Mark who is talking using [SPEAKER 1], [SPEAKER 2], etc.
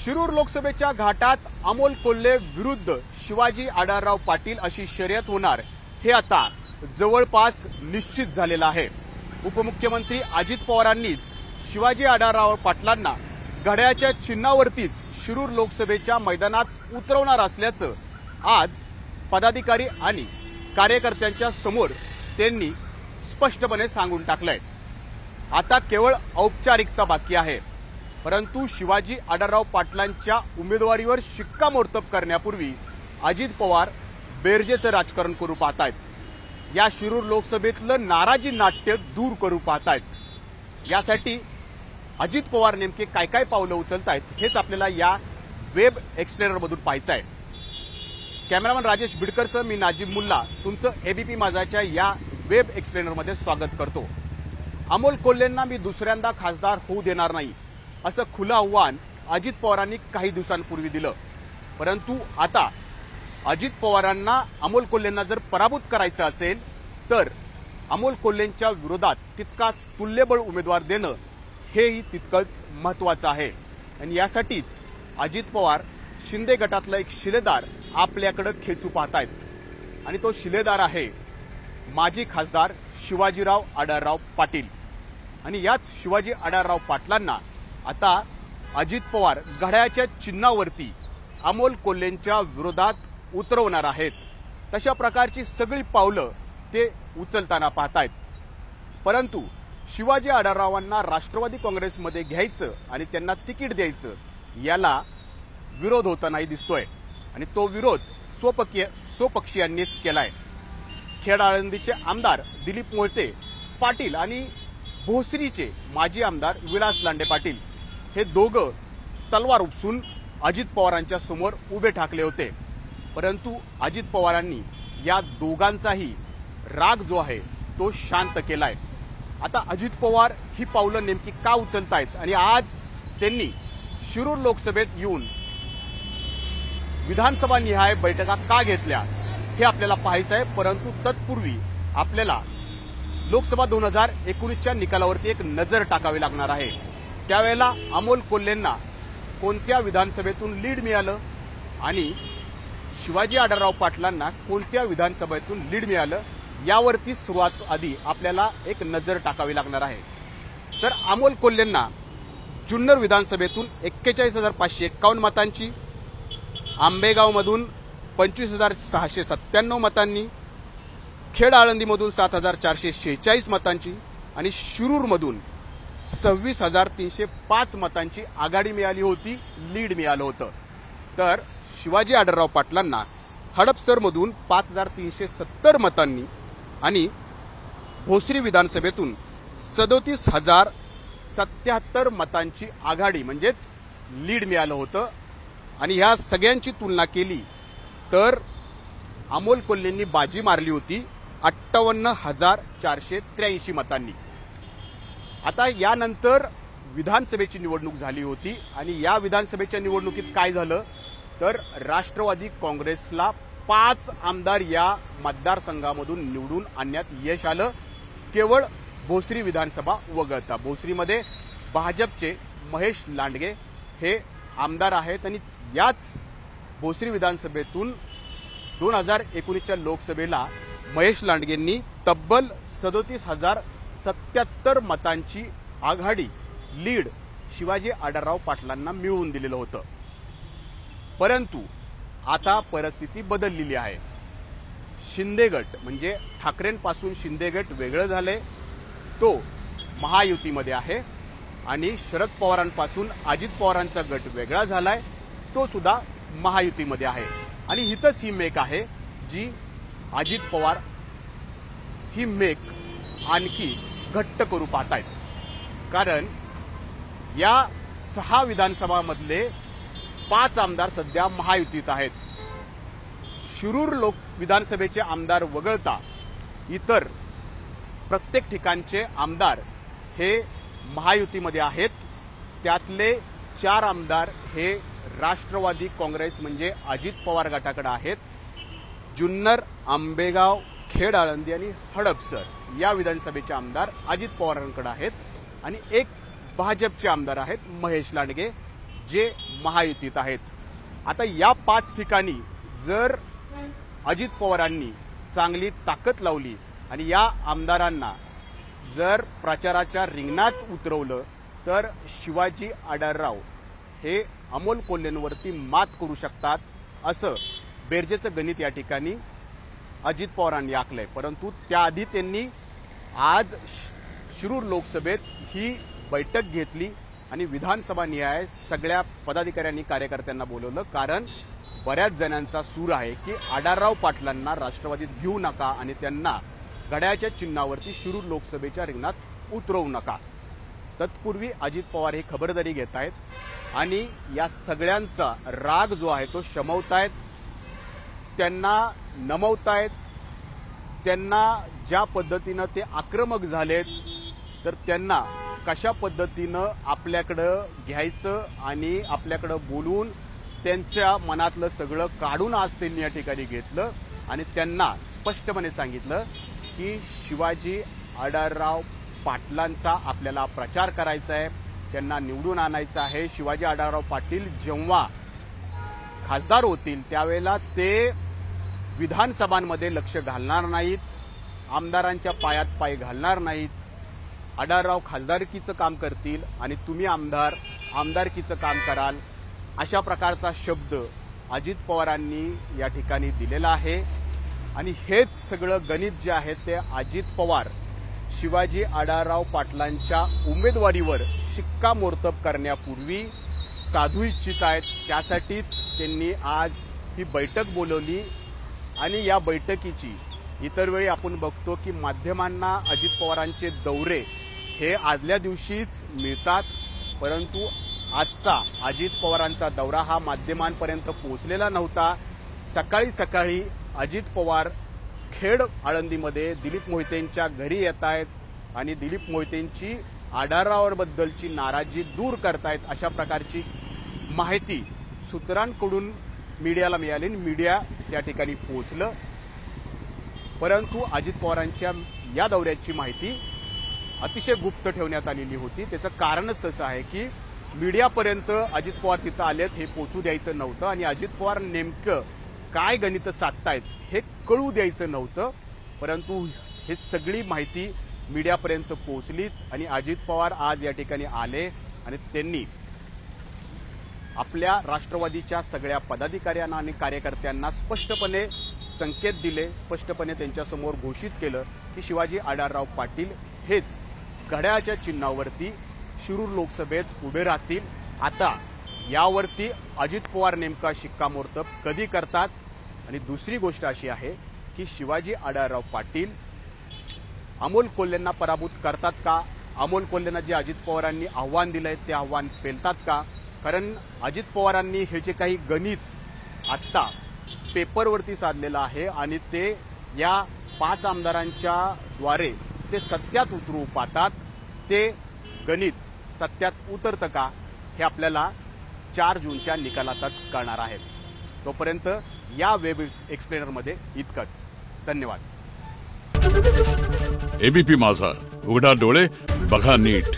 [SPEAKER 1] शिरूर लोकसभेच्या घाटात अमोल कोल्हे विरुद्ध शिवाजी आढळराव पाटील अशी शर्यत होणार हे आता जवळपास निश्चित झालेलं आहे। उपमुख्यमंत्री अजित पवारांनीच शिवाजी आढळराव पाटलांना घड्याळाच्या चिन्हावरतीच शिरूर लोकसभेच्या मैदानात उतरवणार असल्याचं आज पदाधिकारी आणि कार्यकर्त्यांच्या समोर त्यांनी स्पष्टपणे सांगून टाकलंय। आता केवळ औपचारिकता बाकी आहे, परंतु शिवाजी आढळराव पाटलांच्या उमेदवारीवर शिक्कामोर्तब करण्यापूर्वी अजित पवार बेरजेचं राजकारण करू पाहतायत। या शिरूर लोकसभेतलं नाराजी नाट्य दूर करू पाहतायत। यासाठी अजित पवार नेमके काय काय पावलं उचलतायत हेच आपल्याला या वेब एक्सप्लेनर मधून पाहायचं आहे। कॅमेरामन राजेश बिडकरसह मी नाजिब मुल्ला तुमचं एबीपी माझाच्या या वेब एक्सप्लेनर मध्ये स्वागत करतो। अमोल कोल्हेंना मी दुसऱ्यांदा खासदार होऊ देणार नाही असं खुलं आव्हान अजित पवारांनी काही दिवसांपूर्वी दिलं, परंतु आता अजित पवारांना अमोल कोल्हेंना जर पराभूत करायचं असेल तर अमोल कोल्हेंच्या विरोधात तितकाच तुल्यबळ उमेदवार देणं हेही तितकंच महत्त्वाचं आहे। आणि यासाठीच अजित पवार शिंदे गटातला एक शिलेदार आपल्याकडे खेचू पाहतायत आणि तो शिलेदार आहे माजी खासदार शिवाजीराव आढळराव पाटील। आणि याच शिवाजी आढळराव पाटलांना आता अजित पवार घड्याळाच्या चिन्हावरती अमोल कोल्हेंच्या विरोधात उतरवणार आहेत। तशा प्रकारची सगळी पावलं ते उचलताना पाहतायत, परंतु शिवाजी आढळरावांना राष्ट्रवादी काँग्रेसमध्ये घ्यायचं आणि त्यांना तिकीट द्यायचं याला विरोध होतानाही दिसतोय आणि तो विरोध स्वपक्षीयांनीच केलाय। खेड आळंदीचे आमदार दिलीप मोहिते पाटील आणि भोसरीचे माजी आमदार विलास लांडे पाटील हे दोघं तलवार उपसून अजित पवारांच्या समोर उभे ठाकले होते, परंतु अजित पवारांनी या दोघांचाही राग जो आहे तो शांत केलाय। आता अजित पवार ही पावलं नेमकी का उचलतायत आणि आज त्यांनी शिरूर लोकसभेत येऊन विधानसभा निहाय बैठका का घेतल्या हे आपल्याला पाहायचं आहे। परंतु तत्पूर्वी आपल्याला लोकसभा 2019च्या निकालावरती एक नजर टाकावी लागणार आहे। त्यावेळेला अमोल कोल्हेंना कोणत्या विधानसभेतून लीड मिळालं आणि शिवाजी आढळराव पाटलांना कोणत्या विधानसभेतून लीड मिळालं यावरती सुरुवात आधी आपल्याला एक नजर टाकावी लागणार आहे। तर अमोल कोल्हेंना जुन्नर विधानसभेतून 41,551 मतांची, आंबेगावमधून 25,697 मतांनी, खेड आळंदीमधून 7,446 मतांची आणि शिरूरमधून 26,305 मतांची आघाडी मिळाली होती, लीड मिळालं होतं। तर शिवाजी आढळराव पाटलांना हडपसरमधून 5,370 मतांनी आणि भोसरी विधानसभेतून 37,077 मतांची आघाडी म्हणजेच लीड मिळालं होतं। आणि ह्या सगळ्यांची तुलना केली तर अमोल कोल्हेंनी बाजी मारली होती 58,483 मतांनी। आता यानंतर विधानसभेची निवडणूक झाली होती आणि या विधानसभेच्या निवडणुकीत काय झालं तर राष्ट्रवादी काँग्रेसला 5 आमदार या मतदारसंघामधून निवडून आणण्यात यश आलं, केवळ भोसरी विधानसभा वगळता। भोसरीमध्ये भाजपचे महेश लांडगे हे आमदार आहेत आणि याच भोसरी विधानसभेतून 2019च्या लोकसभेला महेश लांडगेंनी तब्बल 37,077 मतांची आघाडी लीड शिवाजी आढळराव पाटलांना मिळवून दिलेलं होतं। परंतु आता परिस्थिती बदललेली आहे। शिंदे गट म्हणजे ठाकरेंपासून शिंदे गट वेगळं झाले, तो महायुतीमध्ये आहे आणि शरद पवारांपासून अजित पवारांचा गट वेगळा झालाय, तो सुद्धा महायुतीमध्ये आहे। आणि हितच ही मेक आहे जी अजित पवार ही मेक आणखी घट्ट करू पाहतायत, कारण या 6 विधानसभामधले 5 आमदार सध्या महायुतीत आहेत। शिरूर विधानसभेचे आमदार वगळता इतर प्रत्येक ठिकाणचे आमदार हे महायुतीमध्ये आहेत। त्यातले 4 आमदार हे राष्ट्रवादी काँग्रेस म्हणजे अजित पवार गटाकडे आहेत। जुन्नर, आंबेगाव, खेड आळंदी आणि हडपसर या विधानसभेचे आमदार अजित पवारांकडे आहेत आणि एक भाजपचे आमदार आहेत महेश लांडगे, जे महायुतीत आहेत. आता या 5 ठिकाणी जर अजित पवारांनी चांगली ताकद लावली आणि या आमदारांना जर प्रचाराच्या रिंगणात उतरवलं तर शिवाजी आढळराव हे अमोल कोल्हेंवरती मात करू शकतात असं बेरजेचं गणित या ठिकाणी अजित पवारांनी आखलंय. परंतु त्याआधी त्यांनी आज शिरूर लोकसभेत ही बैठक घेतली आणि विधानसभा निहाय सगळ्या पदाधिकाऱ्यांनी कार्यकर्त्यांना बोलवलं. कारण बऱ्याच जणांचा सूर आहे की आढळराव पाटलांना राष्ट्रवादीत घेऊ नका आणि त्यांना घड्याळ्याच्या चिन्हावरती शिरूर लोकसभेच्या रिंगणात उतरवू नका. तत्पूर्वी अजित पवार ही खबरदारी घेत आहेत आणि या सगळ्यांचा राग जो आहे तो शमवतायत, त्यांना नमवतायत. त्यांना ज्या पद्धतीनं ते आक्रमक झालेत तर त्यांना कशा पद्धतीनं आपल्याकडं घ्यायचं आणि आपल्याकडं बोलून त्यांच्या मनातलं सगळं काढून आज त्यांनी या ठिकाणी घेतलं आणि त्यांना स्पष्टपणे सांगितलं की शिवाजी आढळराव पाटलांचा आपल्याला प्रचार करायचा आहे, त्यांना निवडून आणायचं आहे. शिवाजी आढळराव पाटील जेव्हा खासदार होतील त्यावेळेला ते विधानसभांमध्ये लक्ष घालणार नाहीत, आमदारांच्या पायात पाय घालणार नाहीत. आढळराव खासदारकीचं काम करतील आणि तुम्ही आमदारकीचं काम कराल, अशा प्रकारचा शब्द अजित पवारांनी या ठिकाणी दिलेला आहे. आणि हेच सगळं गणित जे आहे ते अजित पवार शिवाजी आढळराव पाटलांच्या उमेदवारीवर शिक्कामोर्तब करण्यापूर्वी साधू इच्छित आहेत. त्यासाठीच त्यांनी आज ही बैठक बोलवली आणि या बैठकीची इतर वेळी आपण बघतो की माध्यमांना अजित पवारांचे दौरे हे आदल्या दिवशीच मिळतात, परंतु आजचा अजित पवारांचा दौरा हा माध्यमांपर्यंत पोहोचलेला नव्हता. सकाळी सकाळी अजित पवार खेड आळंदीमध्ये दिलीप मोहितेंच्या घरी येत आहेत आणि दिलीप मोहितेंची आढळरावांबद्दलची नाराजी दूर करतायत अशा प्रकारची माहिती सूत्रांकडून मीडियाला मिळाली. मीडिया त्या ठिकाणी पोहोचलं, परंतु अजित पवारांच्या या दौऱ्याची माहिती अतिशय गुप्त ठेवण्यात आलेली होती. त्याचं कारणच तसं आहे की मीडियापर्यंत अजित पवार तिथं आलेत हे पोचू द्यायचं नव्हतं आणि अजित पवार नेमकं काय गणित साधतायत हे कळू द्यायचं नव्हतं. परंतु हे सगळी माहिती मीडियापर्यंत पोहोचलीच आणि अजित पवार आज या ठिकाणी आले आणि त्यांनी आपल्या राष्ट्रवादीच्या सगळ्या पदाधिकाऱ्यांना आणि कार्यकर्त्यांना स्पष्टपणे संकेत दिले, स्पष्टपणे त्यांच्यासमोर घोषित केलं की शिवाजी आढळराव पाटील हेच घड्याळ्याच्या चिन्हावरती शिरूर लोकसभेत उभे राहतील. आता यावरती अजित पवार नेमका शिक्कामोर्तब कधी करतात. आणि दुसरी गोष्ट अशी आहे की शिवाजी आढळराव पाटील अमोल कोल्हेंना पराभूत करतात का, अमोल कोल्हेंना जे अजित पवारांनी आव्हान दिलंय ते आव्हान पेलतात का. कारण अजित पवारांनी हे जे काही गणित आत्ता पेपरवरती साधलेलं आहे आणि ते या 5 आमदारांच्या द्वारे ते सत्यात उतरू पाहतात, ते गणित सत्यात उतरतं का हे आपल्याला 4 जूनच्या निकालातच कळणार आहे. तोपर्यंत या वेब एक्सप्लेनरमध्ये इतकंच. धन्यवाद.
[SPEAKER 2] एबीपी माझा, उघडा डोळे बघा नीट.